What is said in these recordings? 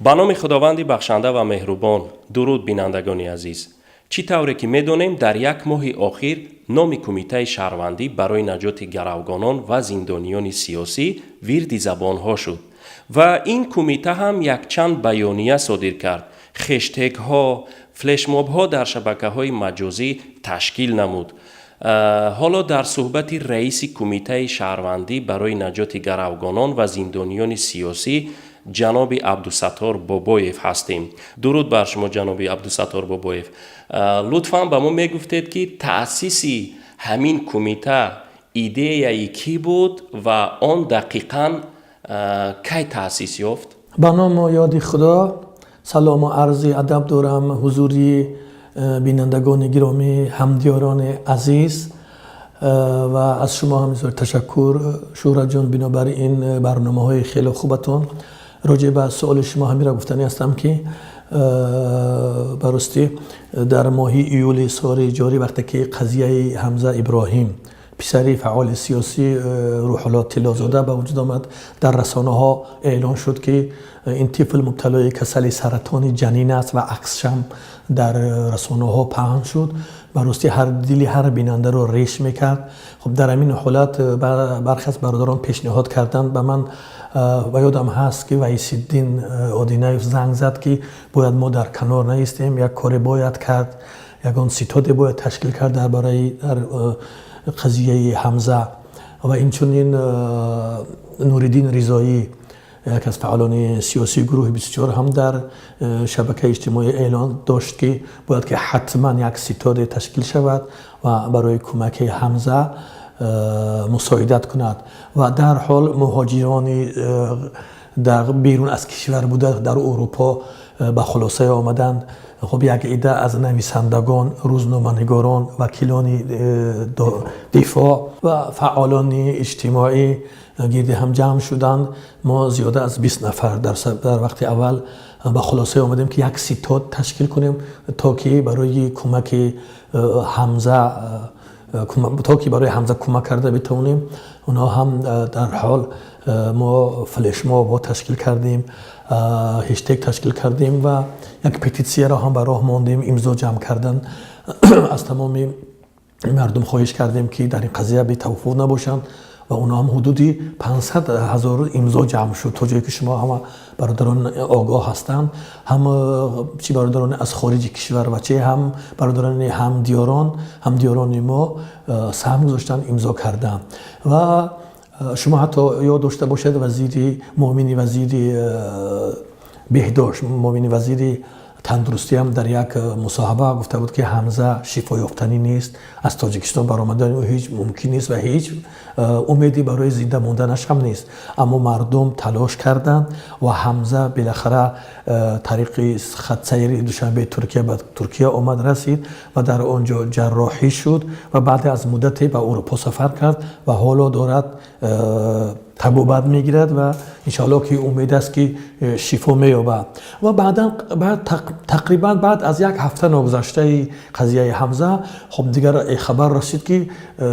با نام خداوند بخشنده و مهربان. درود بینندگان عزیز. چی طوری که میدونیم در یک ماه اخیر نام کمیته شهروندی برای نجات گروگانان و زندانیان سیاسی ویرد زبان ها شد و این کمیته هم یک چند بیانیه صادر کرد. هشتگ ها، فلش ماب ها در شبکه های مجازی تشکیل نمود. حالا در صحبت رئیس کمیته شهروندی برای نجات گروگانان و زندانیان سیاسی جناب عبدالستار بابایف هستیم. درود بر شما جناب عبدالستار بابایف. لطفاً به ما میگفتید که تأسیس همین کمیته ایده کی بود و آن دقیقاً کی تأسیس یافت؟ به نام یاد خدا. سلام و عرض ادب دارم حضوری بینندگان گرامی، همدیاران عزیز و از شما همینطور تشکر شورا جان بنابر این برنامه های خیلی خوبتون. راجع به سوال شما همین را گفتنی هستم که براستی در ماه ایول سال جاری وقتی که قضیه حمزه ابراهیم پسری فعال سیاسی روح الله طلازاده به وجود آمد، در رسانه ها اعلان شد که این طفل مبتلای کسل سرطان جنین است و عکسش هم در رسانه ها پهن شد. براستی هر دلی هر بیننده رو ریش میکرد. خب در همین حالت برخی از برادران پیشنهاد کردند به من و یادم هست که وحید الدین آدینایف زنگ زد که باید ما در کنار نیستیم، یک کاری باید کرد، یگان ستاد باید تشکیل کرد درباره قضیه حمزه. و اینچنین نوریدین رضایی یک از فعالان سیاسی گروه 24 هم در شبکه اجتماعی اعلان داشت که باید که حتما یک ستاد تشکیل شود و برای کمک حمزه مساعدت کند. و در حال مهاجران در بیرون از کشور بوده در اروپا به خلاصه آمدند. خب یک عده از نویسندگان، روزنامه‌نگاران، وکیلان دفاع و فعالان اجتماعی گرد هم جمع شدند. ما زیاده از 20 نفر در وقت اول به خلاصه آمدیم که یک ستاد تشکیل کنیم تا که برای کمک حمزه کمک کرده بتونیم. اونا هم در حال ما فلش ماب تشکیل کردیم، هشتگ تشکیل کردیم و یک پتیسیه را هم به راه ماندیم. امضا جمع کردن از تمام مردم خواهش کردیم که در این قضیه بی توافق نباشند و اونا هم حدودی 500,000 امضا جمع شد. تا جایی که شما همه برادران آگاه هستند، هم چی برادران از خارج کشور و چه هم برادران همدیاران ما سهم گذاشتن، امضا کردن. و شما حتی یاد داشته باشید وزیر بهداشت، وزیر تندرستی هم در یک مصاحبه گفته بود که حمزه شفا یافتنی نیست، از تاجیکستان برآمدن او هیچ ممکن نیست و هیچ امیدی برای زنده موندنش هم نیست. اما مردم تلاش کردند و حمزه بالاخره طریق خط سیر دوشنبه ترکیه آمد رسید و در آنجا جراحی شد و بعد از مدتی به اروپا سفر کرد و حالا دارد تبوبت میگیرد و انشاءالله که امید است که شفا مییابد. و تقریبا بعد از یک هفته نگذشته قضیه حمزه، خب دیگر خبر رسید که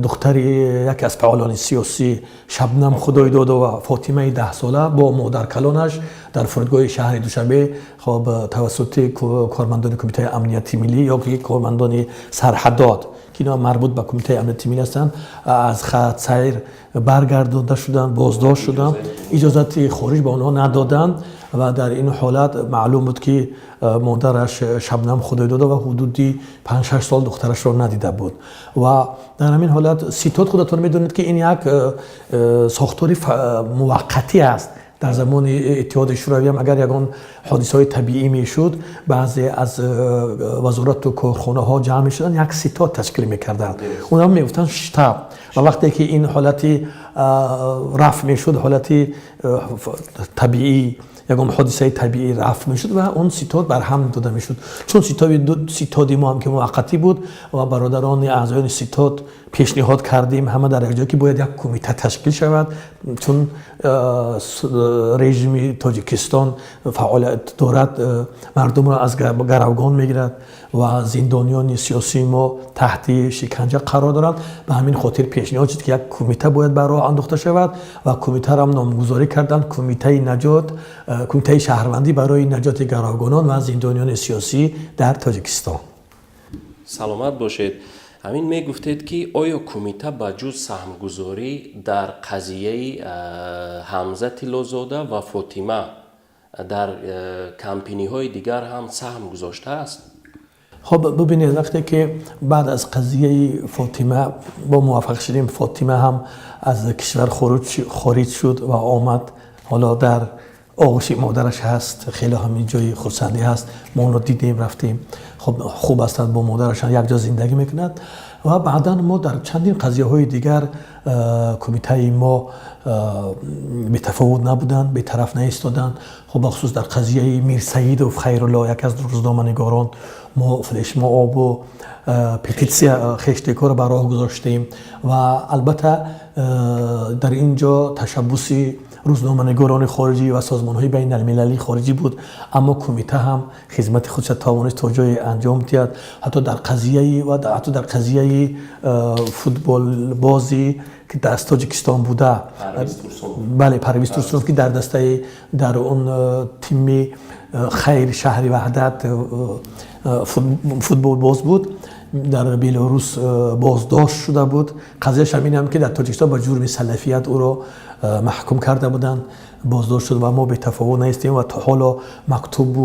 دختر یک از فعالان سیاسی شبنم خدایداد و فاطمه 10 ساله با مادر کلانش در فرودگاه شهر دوشنبه خب توسط کارمندان کمیته امنیتی ملی یا که کارمندان سرحدات که اینا مربوط به کمیته امنیتی ملی هستند از خط سیر برگردانده شدند، بازداشت شدند، اجازه خروج به آنها ندادند و در این حالت معلوم بود که مادرش شبنم خدایداد و حدودی 5-6 سال دخترش را ندیده بود. و در همین حالت ستاد خودتون میدونید که این یک ساختاری موقتی است. در زمان اتحاد شوروی هم اگر یگان حادثه های طبیعی میشد، بعضی از وزارت و کارخانه ها جمع میشدن، یک ستاد تشکیل میکردن، اونا میگفتن شتاب. و وقتی که این حالتی رفع میشد، حالتی طبیعی، یگان حادثه طبیعی رفع میشد و اون ستاد برهم داده میشد. چون ستادی ما هم که موقتی بود و برادران اعضایان ستاد پیشنهاد کردیم همه در یک جا که باید یک کمیته تشکیل شود، چون رژیم تاجیکستان فعالیت دارد، مردم را از گروگان میگیرد و زندانیان سیاسی ما تحت شکنجه قرار دارند. به همین خاطر پیشنهاد شد که یک کمیته باید بر راه انداخته شود و کمیته را هم نامگذاری کردند، کمیته نجات، کمیته شهروندی برای نجات گروگانان و زندانیان سیاسی در تاجیکستان. سلامت باشید. همین میگفتید که آیا کمیته با جز سهمگذاری در قضیه حمزه طلازاده و فاطمه در کمپینی های دیگر هم سهم گذاشته است؟ خب ببینید، وقتی که بعد از قضیه فاطمه با موفق شدیم، فاطمه هم از کشور خارج شد و آمد، حالا در آغوش مادرش هست، خیلی همین جای خرسندی هست، ما اونو دیدیم رفتیم. خب خوب است، با مادرش یک جا زندگی میکند. و بعدا ما در چندین قضیه های دیگر کمیته ما به تفاوت نبودند، به طرف نایستادند. خب بخصوص در قضیه میر سعید و خیرالله، یک از روزنامه‌نگاران، ما فلش آب و پتیسیا خشتکار بر راه گذاشتیم و البته در اینجا تشبوسی روزنامه‌نگاران خارجی و سازمان‌های بین المللی خارجی بود، اما کمیته هم خدمت خودش توانست تا جای انجام دهد. حتی در قضیه فوتبال بازی که در تاجیکستان بوده، بله، پرویز ترسونوف که در اون تیم خیر شهری وحدت فوتبال باز بود، در بیلاروس بازداشت شده بود. قضیهش همین هم که در تاجیکستان با جرم سلفیت او را محکوم کرده بودند، بازداشت شد و ما به تفاوت نیستیم و تا حالا مکتوب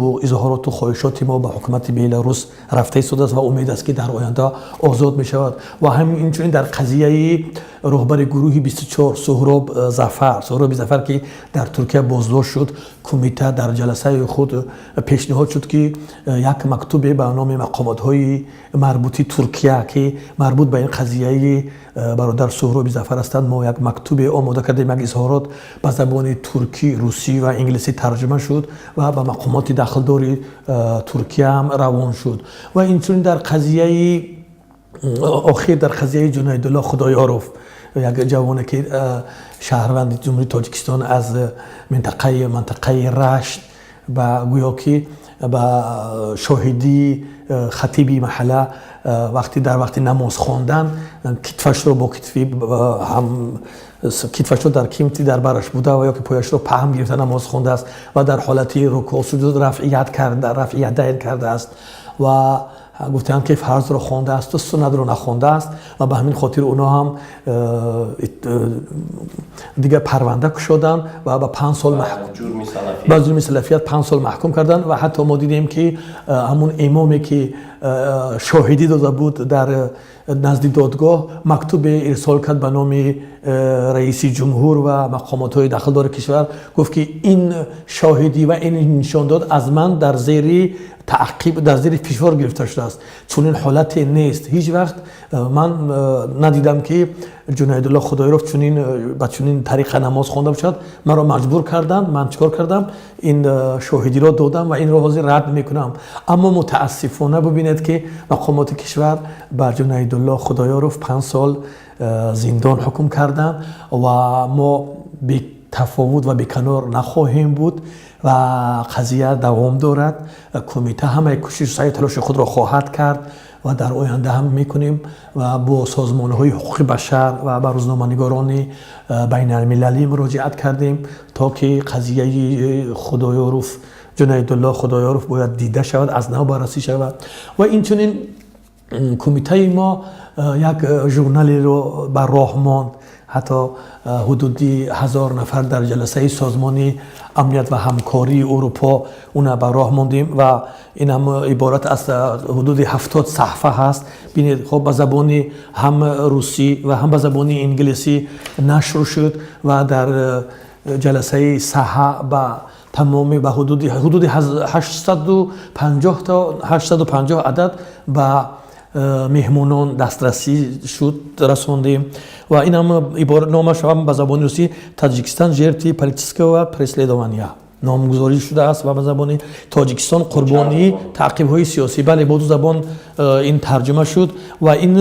و اظهارات و خواهشات ما به حکومت بیلاروس رفته شده است و امید است که در آینده آزاد می شود. و همینطور در قضیه رهبر گروه 24 سهراب ظفر که در ترکیه بازداشت شد، کمیته در جلسه خود پیشنهاد شد که یک مکتوب به نام مقامات‌های مربوطه ترکیه که مربوط به این قضیه برادر سهراب ظفر هستند، ما یک مکتوب آماده کردیم. یک اظهارات به زبان ترکی، روسی و انگلیسی ترجمه شد و به مقامات داخلدار ترکیه هم روان شد. و اینطور در قضیه آخر، در قضیه جنیدالله خدایارف، یک جوانی که شهروند جمهوری تاجیکستان از منطقه رشت و گویا که با شاهدی خطیبی محله وقتی نماز خواندن، کتفش رو با کتفی هم کتفش رو در کیمتی در برش بوده و یا که پایش رو پهم گرفته نماز خونده است و در حالتی رکوع سجود رفعیت کرده است و گفتند که فرض رو خونده است و سنت رو نخونده است و به همین خاطر اونا هم دیگه پرونده شدن و با 5 سال با جرم سلفیت 5 سال محکوم کردن. و حتی ما دیدیم که همون امامی که شاهدی داده بود در نزد دادگاه مکتوب ارسال کرد به نام رئیس جمهور و مقامات داخلدار کشور، گفت که این شاهدی و این نشان داد از من در زیر تعقیب، در زیر فشار گرفته شده است، چون این حالت نیست. هیچ وقت من ندیدم که جنیدالله خدایارف چنین طریق نماز خوانده باشد. من را مجبور کردند، من چیکار کردم؟ این شاهدی را دادم و این را حاضر رد میکنم. اما متاسفانه ببینید که مقامات کشور بر جنیدالله خدایارف 5 سال زندان حکم کردند و ما بی تفاوت و بیکنار نخواهیم بود و قضیه دوام دارد. کمیته همه کوشش سعی تلاش خود را خواهد کرد و در آینده هم میکنیم و با سازمان‌های حقوق بشر و با روزنامه‌نگاران بین المللی مراجعت کردیم تا که قضیه خدایارف، جنیدالله خدایارف باید دیده شود، از نو بررسی شود. و اینچنین کمیته ما یک ژورنالی رو بر راه ماند، حتی حدودی 1000 نفر در جلسه سازمان امنیت و همکاری اروپا اون بر راه ماندیم و این هم عبارت از حدود 70 صفحه هست. ببینید خب به زبان هم روسی و هم به زبان انگلیسی نشر شد و در جلسه صحه با تمامی به حدود 850 عدد با مهمونان دسترسی شد رساندیم و این هم عبارت نامش هم به زبان روسی تاجیکستان جرتی پالیتیسکا و پرسلیدوانیا نامگذاری شده است و به زبان تاجیکستان قربانی تعقیب‌های سیاسی، بله، با 2 زبان این ترجمه شد. و این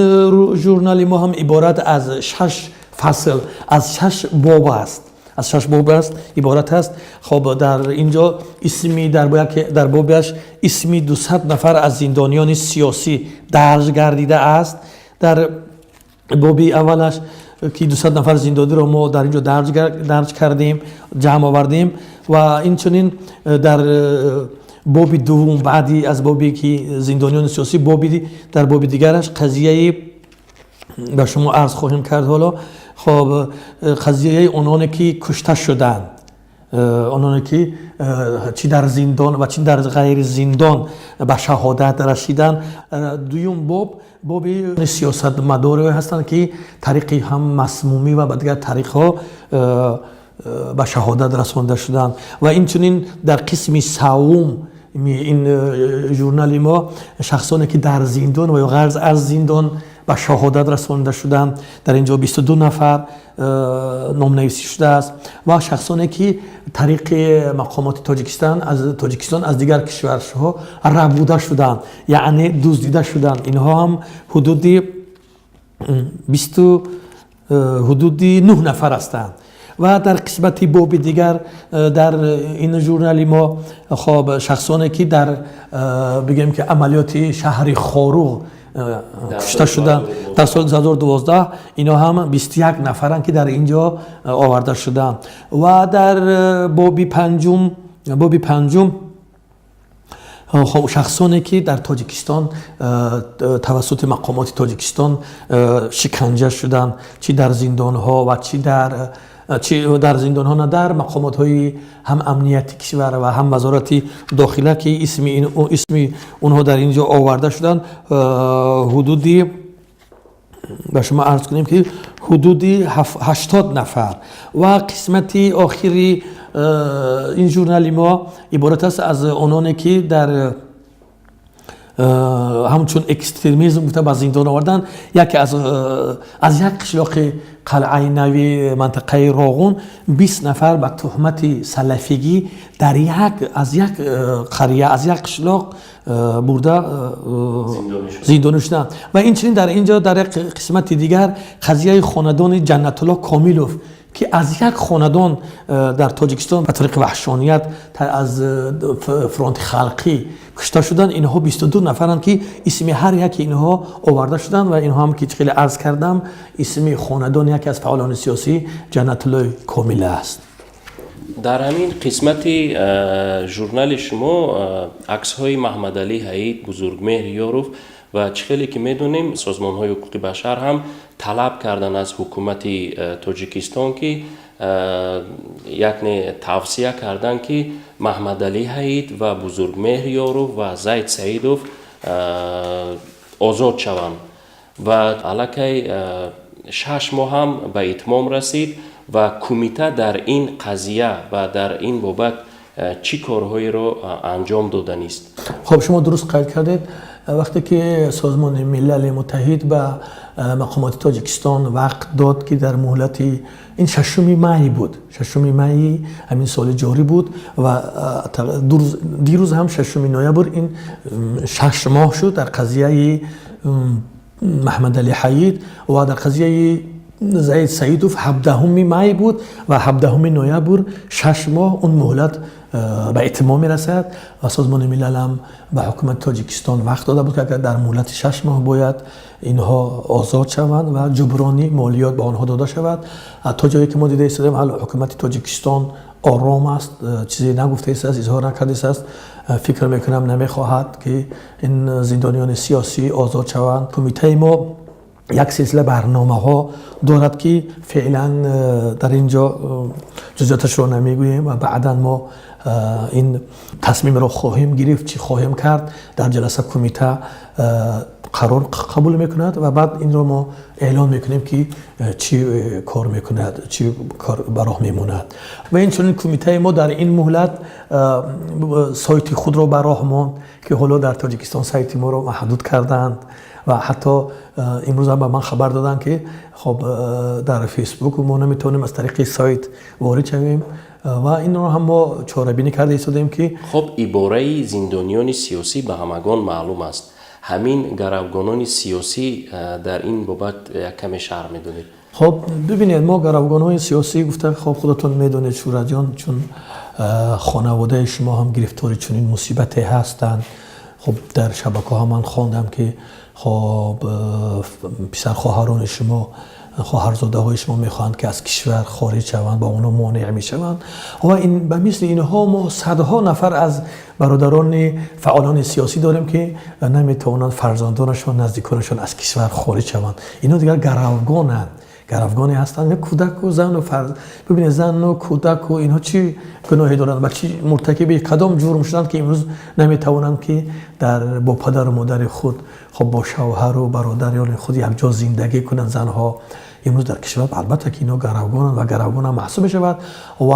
ژورنال ما هم عبارت از 6 فصل، از 6 باب است از 6 باب است عبارت است. خب در اینجا اسمی در بابش اسمی 200 نفر از زندانیان سیاسی درج گردیده است. در بابی اولش که 200 نفر زندانی رو ما در اینجا درج کردیم، جمع آوردیم و اینچنین در بابی دوم بعدی از بابی که زندانیان سیاسی در بابی دیگرش قضیه به شما عرض خواهیم کرد. حالا خب قضیه اونانی که کشته شدند، اونانی که چی در زندان و چی در غیر زندان به شهادت رسیدن. دوم باب سیاست مداره هستند که طریقی هم مسمومی و دیگر طریق ها به شهادت رسانده شدند. و اینچنین در قسم سوم این ژورنال ما شخصانی که در زندان و یا غرض از زندان به شهادت رسانده شدند، در اینجا 22 نفر نام نویسی شده است و شخصانی که طریق مقامات تاجیکستان از دیگر کشورها ربوده شدند، یعنی دزدیده شدند. اینها هم حدود 9 نفر هستند. و در قسمت باب دیگر در این ژورنال ما خب شخصانی که در بگیم که عملیات شهر خاروق کشته شدن در سال 2012، اینا هم 21 نفرن که در اینجا آورده شدن. و در باب پنجم خب شخصانی که در تاجیکستان توسط مقامات تاجیکستان شکنجه شدن، چی در زندان ها و چی در زندان ها، نه در مقامات های هم امنیتی کشور و هم وزارت داخله که اسم اونها در اینجا آورده شدن. حدودی به شما عرض کنیم که حدودی 80 نفر. و قسمت آخری این ژورنال ما عبارت است از اونانی که در همچون اکستریمیسم به زندان آوردن. یکی از یک قشلاق قلعه نوی منطقه راغون 20 نفر به تهمت سلفیگی از یک قریه از یک قشلاق برده زندانی شدند. و اینچنین در اینجا در قسمت دیگر قضیه خاندان جنت الله کامیلوف که از یک خاندان در تاجیکستان به طریق وحشانیت از فرانت خلقی کشته شدن. اینها 22 نفرند که اسم هر یک اینها آورده شدن و اینها هم که خیلی عرض کردم اسم خاندان یکی از فعالان سیاسی جنت الله کامیل است. در همین قسمت ژورنال شما عکس های محمد علی حیید، بزرگمهر یاروف و خیلی که میدونیم سازمان های حقوق بشر هم طلب کردن از حکومت تاجیکستان که یعنی توصیه کردن که محمد علی حیید و بزرگمهر یاروف و زید سعیدوف آزاد شوند و علاقه 6 ماه هم به اتمام رسید و کمیته در این قضیه و در این بابت چی کارهایی رو انجام داده است؟ خب شما درست قید کردید. وقتی که سازمان ملل متحد به مقامات تاجیکستان وقت داد که در مهلت این 6 می بود، 6 می همین سال جاری بود و دیروز هم 6 نوامبر این 6 ماه شد در قضیه محمد علی حیید و در قضیه زید سعیدوف 17 می بود و 17 نوامبر 6 ماه اون مهلت به اتمام میرسد و سازمان ملل هم به حکومت تاجیکستان وقت داده بود که در مهلت 6 ماه باید اینها آزاد شوند و جبرانی مالیات به آنها داده شود. تا جایی که ما دیده ایستادیم حالا حکومت تاجیکستان آرام است، چیزی نگفته است، اظهار نکرده است. فکر میکنم نمیخواهد که این زندانیان سیاسی آزاد شوند. کمیته ما یک سلسله برنامه ها دارد که فعلا در اینجا جزئیاتش رو نمیگوییم و بعدا ما این تصمیم رو خواهیم گرفت، چی خواهیم کرد در جلسه کمیته قرار قبول میکند و بعد این رو ما اعلام میکنیم که چی کار میکند، چی کار براه میموند. و این کمیته ما در این مهلت سایت خود رو براه ماند که حالا در تاجیکستان سایت ما رو محدود کردند و حتی امروز هم به من خبر دادن که خب در فیسبوک ما نمیتونیم از طریق سایت وارد شویم و این رو هم ما چاره‌بینی کرده ایستادیم که خب عباره زندانیان سیاسی به همگان معلوم است. همین گروگانان سیاسی در این بابت یک کمی شرح میدونید؟ خب ببینید ما گروگان‌های سیاسی گفته خب خودتون میدونید شورا جان، چون خانواده شما هم گرفتار چنین مصیبتی هستند. خب در شبکه‌ها من خواندم که خب پسر خواهران شما، خواهرزاده های شما میخواهند که از کشور خارج شوند، با اونا مانع میشوند و این به مثل اینها ما صدها نفر از برادران فعالان سیاسی داریم که نمیتوانند فرزندانشان، نزدیکانشان از کشور خارج شوند. اینا دیگر گروگانند، گروگانی هستند. کودک و زن و ببینید زن و کودک و اینها چی گناهی دارند و چی مرتکب کدام جرم شدند که امروز نمیتوانند که با پدر و مادر خود، خب با شوهر و برادران خود یک جا زندگی کنند. زنها امروز در کشور البته که اینا گروگانند و گروگان هم محسوب شود و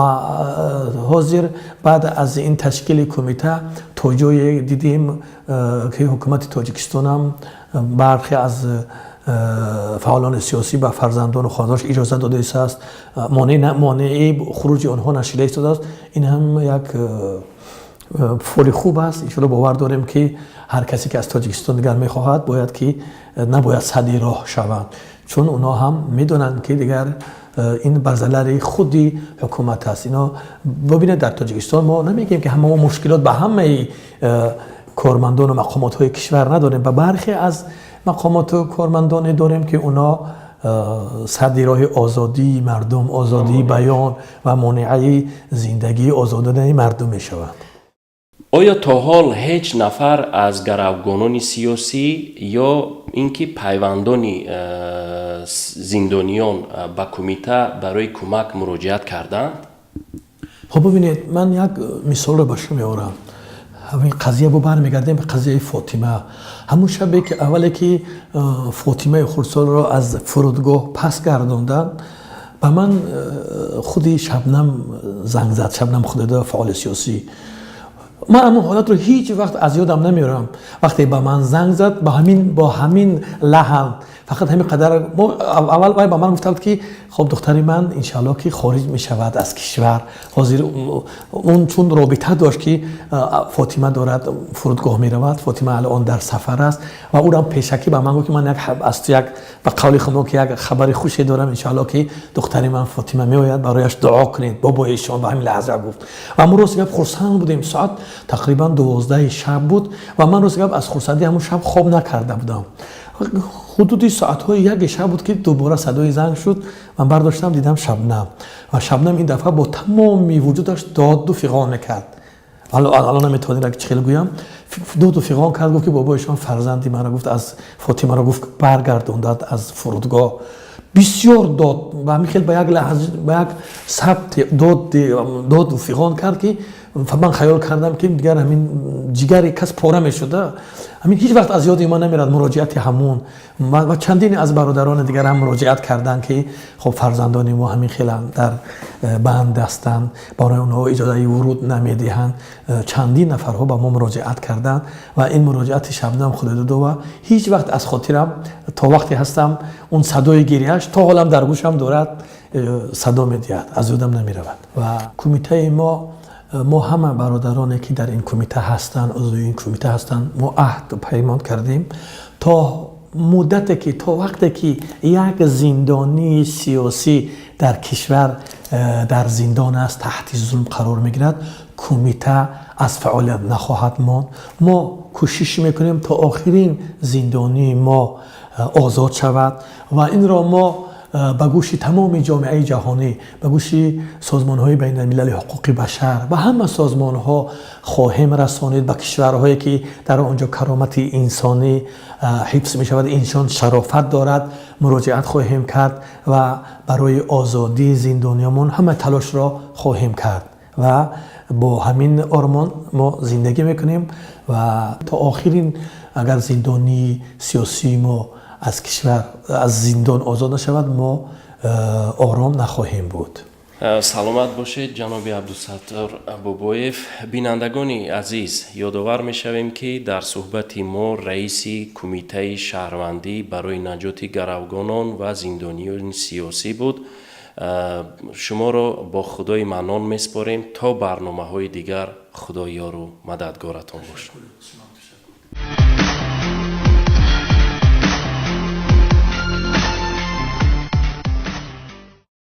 حاضر بعد از این تشکیل کمیته تا جای دیدیم که حکومت تاجیکستان هم برخی از فعالان سیاسی به فرزندان و خانواده‌اش اجازه داده است، مانع خروج آنها نشده ایستاده است. این هم یک فوری خوب است. ان شاءالله باور داریم که هر کسی که از تاجیکستان دیگر میخواهد باید که نباید سد راه شوند، چون اونا هم میدونن که دیگر این بر ضرر خودی حکومت است. اینا ببینید در تاجیکستان ما نمیگیم که همه مشکلات به همه کارمندان و مقامات های کشور نداریم، و برخی از مقامات و کارمندان داریم که اونا سد راه آزادی مردم، آزادی بیان و مانع زندگی آزادانه مردم میشوند. آیا تا حال هیچ نفر از گروگانان سیاسی یا اینکه پیوندان زندانیان به کمیته برای کمک مراجعت کردند؟ خب ببینید من یک مثال رو به شما میارم. همین قضیه رو برمیگردیم به قضیه فاطمه. همون شبی که اولی که فاطمه خردسال را از فرودگاه پس گرداندن، به من خودی شبنم زنگ زد. شبنم خودده فعال سیاسی. من اون حالت رو هیچ وقت از یادم نمیارم. وقتی به من زنگ زد با همین لحن، فقط همین قدر اول باید به من گفته بود که خب دختری من انشالله که خارج می شود از کشور. حاضر اون چون رابطه داشت که فاطمه دارد فرودگاه می رود، فاطمه الان در سفر است و او را پیشکی به من گفت که من یک به قول خودم که یک خبر خوشی دارم، انشالله که دختری من فاطمه می آید، برایش دعا کنید. بابا ایشان به همین لحظه گفت و ما روز خرسند بودیم. ساعت تقریبا 12 شب بود و من روز از خرسندی همون شب خواب نکرده بودم. حدودی ساعت‌های یک شب بود که دوباره صدای زنگ شد. من برداشتم دیدم شبنم و شبنم این دفعه با تمامی وجودش داد و فغان میکرد. الان نمیتونم چه خیلی گویم. داد و فغان کرد، گفت که بابا ایشان فرزندی من را گفت از فاطمه را گفت برگردوندد از فرودگاه. بسیار داد و همین خیلی به یک لحظه به یک ثبت داد و فغان کرد که من خیال کردم که دیگر همین جگر کس پاره می شده. همین هیچ وقت از یاد ما نمیرد مراجعت همون و چندین از برادران دیگر هم مراجعت کردن که خب فرزندان ما همین خیلی در بند هستند، برای اونها اجازه ورود نمیدهند. چندین نفرها با ما مراجعت کردند و این مراجعت شبنم خود داده و هیچ وقت از خاطرم تا وقتی هستم اون صدای گریهش تا حالم در گوشم دارد صدا میدهد، از یادم نمیرود. و کمیته ما همه برادرانی که در این کمیته هستند، عضو این کمیته هستند، ما عهد و پیمان کردیم تا مدتی که تا وقتی که یک زندانی سیاسی در کشور در زندان است، تحت ظلم قرار میگیرد، کمیته از فعالیت نخواهد ماند. ما کوشش میکنیم تا آخرین زندانی ما آزاد شود و این را ما به گوش تمام جامعه جهانی، به گوش سازمان‌های بین الملل حقوق بشر و همه سازمان‌ها خواهیم رسانید. به کشورهایی که در آنجا کرامت انسانی حفظ می‌شود، انسان شرافت دارد، مراجعت خواهیم کرد و برای آزادی زندانیان همه تلاش را خواهیم کرد و با همین آرمان ما زندگی می‌کنیم و تا آخرین اگر زندانی سیاسی ما از کشور از زندان آزاد نشود ما آرام نخواهیم بود. سلامت باشید جناب عبدالستار بابایف. بینندگان عزیز، یادآور می‌شویم که در صحبت ما رئیس کمیته شهروندی برای نجات گروگانان و زندانیان سیاسی بود. شما را با خدای منان می‌سپاریم تا برنامه‌های دیگر. خدایا رو مددگارتان باشد.